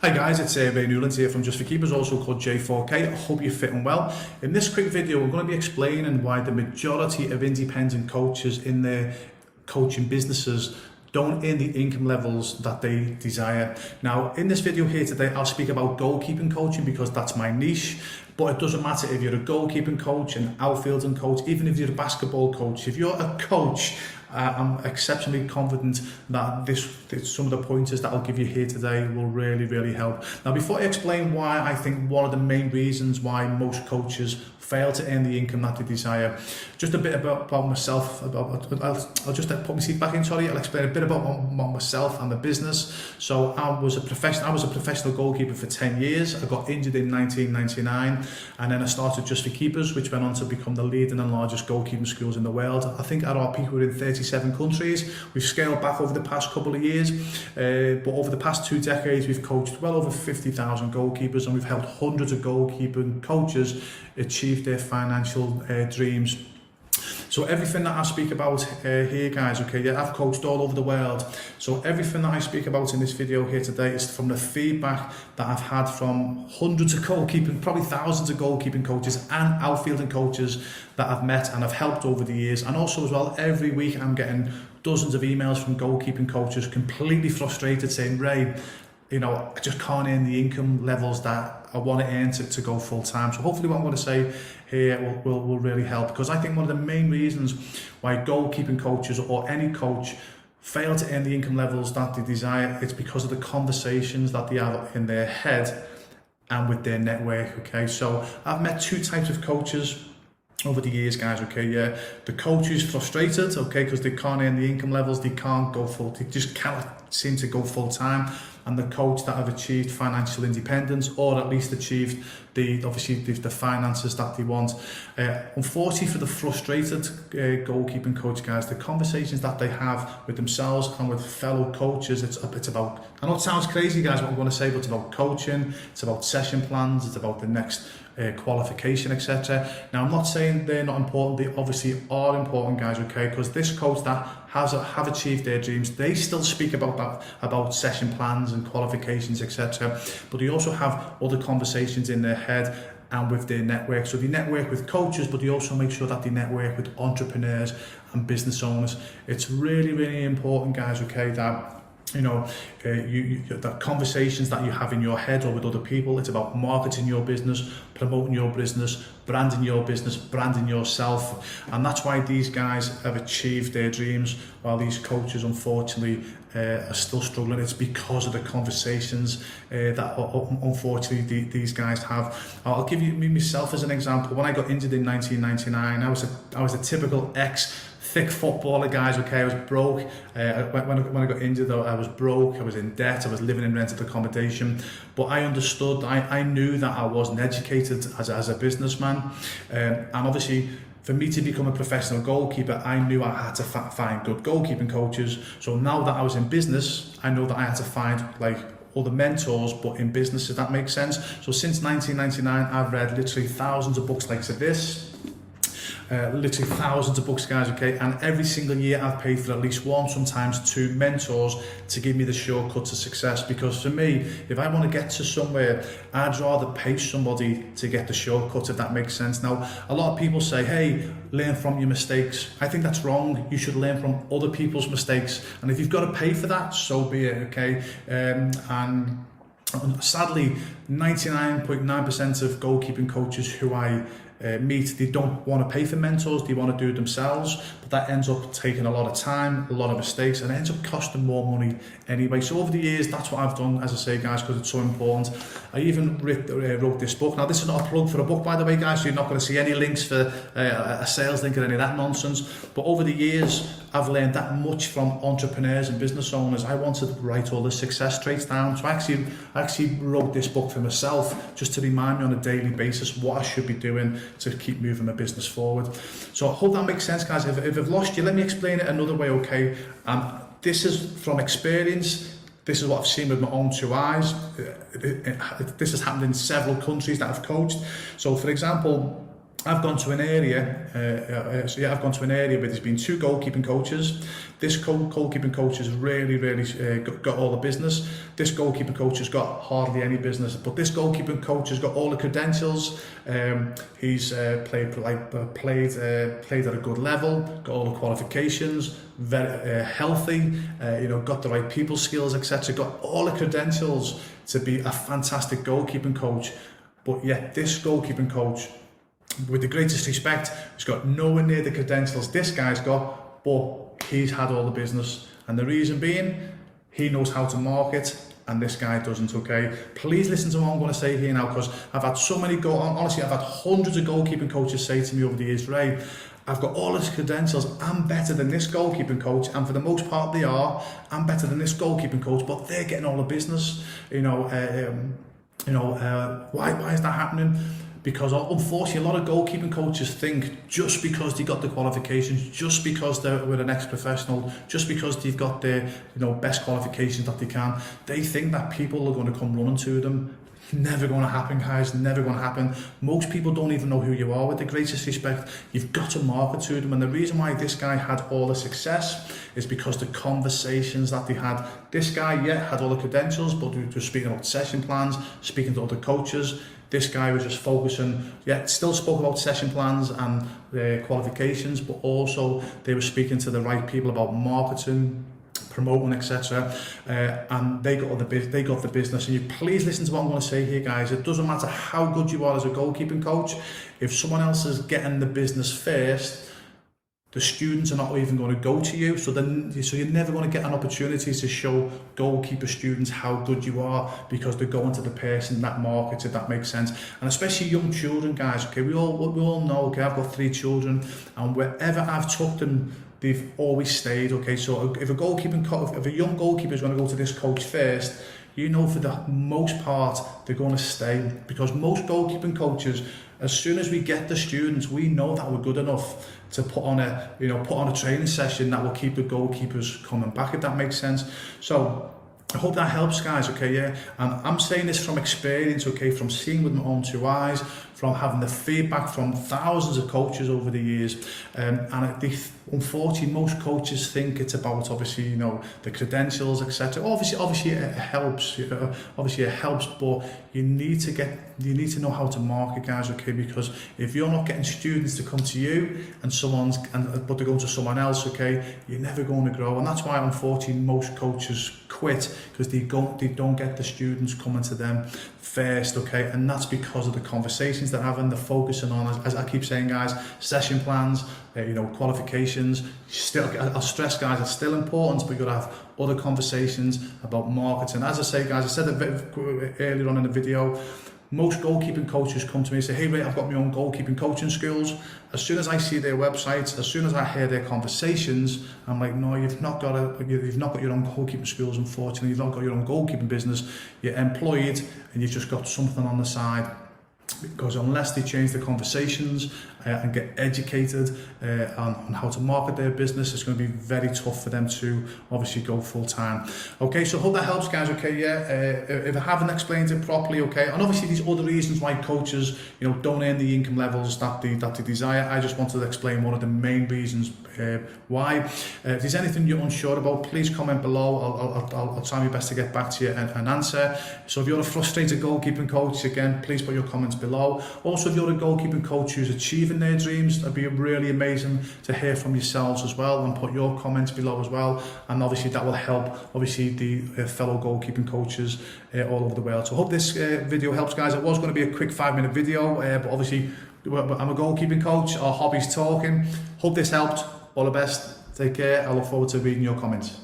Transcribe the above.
Hi guys, it's Ray Newlands here from Just for Keepers, also called J4K. I hope you're fitting well. In this quick video, we're going to be explaining why the majority of independent coaches in their coaching businesses don't earn the income levels that they desire. Now, in this video here today, I'll speak about goalkeeping coaching because that's my niche. But it doesn't matter if you're a goalkeeping coach, an outfielding coach, even if you're a basketball coach. If you're a coach, I'm exceptionally confident that some of the pointers that I'll give you here today will really help. Now, before I explain why I think one of the main reasons why most coaches fail to earn the income that they desire, just a bit about myself. I'll just put my seat back in, sorry. I'll explain a bit about myself and the business. So I was a professional goalkeeper for 10 years. I got injured in 1999, and then I started Just for Keepers, which went on to become the leading and largest goalkeeping schools in the world. I think at our peak we were in 37 countries. We've scaled back over the past couple of years, but over the past 2 decades we've coached well over 50,000 goalkeepers, and we've helped hundreds of goalkeeping coaches achieve their financial dreams. So everything that I speak about here, guys, okay, yeah, I've coached all over the world. So everything that I speak about in this video here today is from the feedback that I've had from hundreds of goalkeeping, probably thousands of goalkeeping coaches and outfielding coaches that I've met and I've helped over the years. And also as well, every week I'm getting dozens of emails from goalkeeping coaches completely frustrated saying, Ray, you know, I just can't earn the income levels that I want to earn to go full time. So hopefully what I'm going to say here will really help, because I think one of the main reasons why goalkeeping coaches or any coach fail to earn the income levels that they desire, it's because of the conversations that they have in their head and with their network. Okay, so I've met 2 types of coaches over the years, guys, okay, yeah. The coach who's frustrated, okay, because they can't earn the income levels, they just cannot seem to go full time, and the coach that have achieved financial independence, or at least achieved the finances that they want. Unfortunately for the frustrated goalkeeping coach, guys, the conversations that they have with themselves and with fellow coaches, it's about, I know it sounds crazy, guys, what I'm going to say, but it's about coaching, it's about session plans, it's about the next qualification, etc. Now, I'm not saying they're not important, they obviously are important, guys, okay, because this coach that have achieved their dreams, they still speak about that, about session plans and qualifications, etc. But they also have other conversations in their head and with their network. So they network with coaches, but they also make sure that they network with entrepreneurs and business owners. It's really important, guys, okay, that you know, the conversations that you have in your head or with other people, it's about marketing your business, promoting your business, branding your business, branding yourself. And that's why these guys have achieved their dreams, while these coaches, unfortunately, are still struggling. It's because of the conversations that unfortunately these guys have. I'll give you myself as an example. When I got injured in 1999, I was a typical thick footballer, guys, okay. I was broke. When I got injured, I was broke, I was in debt, I was living in rented accommodation, but I understood, I knew that I wasn't educated as a businessman, and obviously for me to become a professional goalkeeper, I knew I had to find good goalkeeping coaches. So now that I was in business, I know that I had to find like other mentors, but in business, if that makes sense. So since 1999, I've read literally thousands of books like this, literally thousands of books, guys, okay, and every single year I've paid for at least 1, sometimes 2 mentors to give me the shortcut to success. Because for me, if I want to get to somewhere, I'd rather pay somebody to get the shortcut, if that makes sense. Now, a lot of people say, hey, learn from your mistakes. I think that's wrong. You should learn from other people's mistakes, and if you've got to pay for that, so be it, okay. And sadly, 99.9% of goalkeeping coaches who I meet, they don't want to pay for mentors, they want to do it themselves, but that ends up taking a lot of time, a lot of mistakes, and it ends up costing more money anyway. So over the years, that's what I've done, as I say, guys, because it's so important. I even wrote this book. Now, this is not a plug for a book, by the way, guys, so you're not going to see any links for a sales link or any of that nonsense, but over the years, I've learned that much from entrepreneurs and business owners. I wanted to write all the success traits down, so I actually wrote this book for myself, just to remind me on a daily basis what I should be doing to keep moving my business forward. So I hope that makes sense, guys. If I've lost you, let me explain it another way, okay? This is from experience. This is what I've seen with my own 2 eyes. This has happened in several countries that I've coached. So for example, I've gone to an area, I've gone to an area where there's been 2 goalkeeping coaches. This goalkeeping coach has really got all the business. This goalkeeping coach has got hardly any business, but this goalkeeping coach has got all the credentials. He's played at a good level, got all the qualifications, very healthy, got the right people skills, etc. Got all the credentials to be a fantastic goalkeeping coach. But yet this goalkeeping coach, with the greatest respect, he's got nowhere near the credentials this guy's got, but he's had all the business. And the reason being, he knows how to market, and this guy doesn't, okay? Please listen to what I'm going to say here now, because I've had so many honestly, I've had hundreds of goalkeeping coaches say to me over the years, Ray, I've got all his credentials, I'm better than this goalkeeping coach, and for the most part they are. I'm better than this goalkeeping coach, but they're getting all the business. Why is that happening? Because unfortunately a lot of goalkeeping coaches think just because they got the qualifications, just because they're with an ex-professional, just because they've got the best qualifications that they can, they think that people are going to come running to them. Never going to happen, guys, never going to happen. Most people don't even know who you are. With the greatest respect, you've got to market to them. And the reason why this guy had all the success is because the conversations that they had. This guy, had all the credentials, but we were speaking about session plans, speaking to other coaches. This guy was just focusing, still spoke about session plans and the qualifications, but also they were speaking to the right people about marketing, promoting, etc. And they got the business. And you please listen to what I'm going to say here, guys. It doesn't matter how good you are as a goalkeeping coach. If someone else is getting the business first, the students are not even going to go to you. So you're never going to get an opportunity to show goalkeeper students how good you are, because they're going to the person that markets, if that makes sense. And especially young children, guys. Okay, we all know. Okay, I've got 3 children, and wherever I've took them, they've always stayed. Okay, so if a young goalkeeper is going to go to this coach first, for the most part they're going to stay, because most goalkeeping coaches, as soon as we get the students, we know that we're good enough to put on a training session that will keep the goalkeepers coming back, if that makes sense. So I hope that helps, guys, okay, And I'm saying this from experience, okay, from seeing with my own 2 eyes, from having the feedback from thousands of coaches over the years. Unfortunately, most coaches think it's about, obviously, the credentials, etc. Obviously it helps, but you need to know how to market, guys, okay, because if you're not getting students to come to you but they're going to someone else, okay, you're never going to grow. And that's why, unfortunately, most coaches quit, because they don't get the students coming to them first, okay, and that's because of the conversations they're having. They're focusing on, as I keep saying, guys, session plans, qualifications. I'll stress, guys, it's still important, but you've got to have other conversations about marketing. As I say, guys, I said it earlier on in the video, most goalkeeping coaches come to me and say, hey, Ray, I've got my own goalkeeping coaching schools. As soon as I see their websites, as soon as I hear their conversations, I'm like, no, you've not got your own goalkeeping schools, unfortunately. You've not got your own goalkeeping business. You're employed and you've just got something on the side. Because unless they change the conversations and get educated on how to market their business, it's going to be very tough for them to obviously go full time. Okay, so hope that helps, guys. Okay, if I haven't explained it properly, okay, and obviously these other reasons why coaches, don't earn the income levels that they desire. I just wanted to explain one of the main reasons why. If there's anything you're unsure about, please comment below. I'll try my best to get back to you and answer. So if you're a frustrated goalkeeping coach, again, please put your comments below. Also, if you're a goalkeeping coach who's achieving their dreams, that'd be really amazing to hear from yourselves as well, and put your comments below as well. And obviously that will help, obviously, the fellow goalkeeping coaches all over the world. So I hope this video helps, guys. It was going to be a quick 5-minute video, but obviously I'm a goalkeeping coach. Our hobby's talking. Hope this helped. All the best. Take care. I look forward to reading your comments.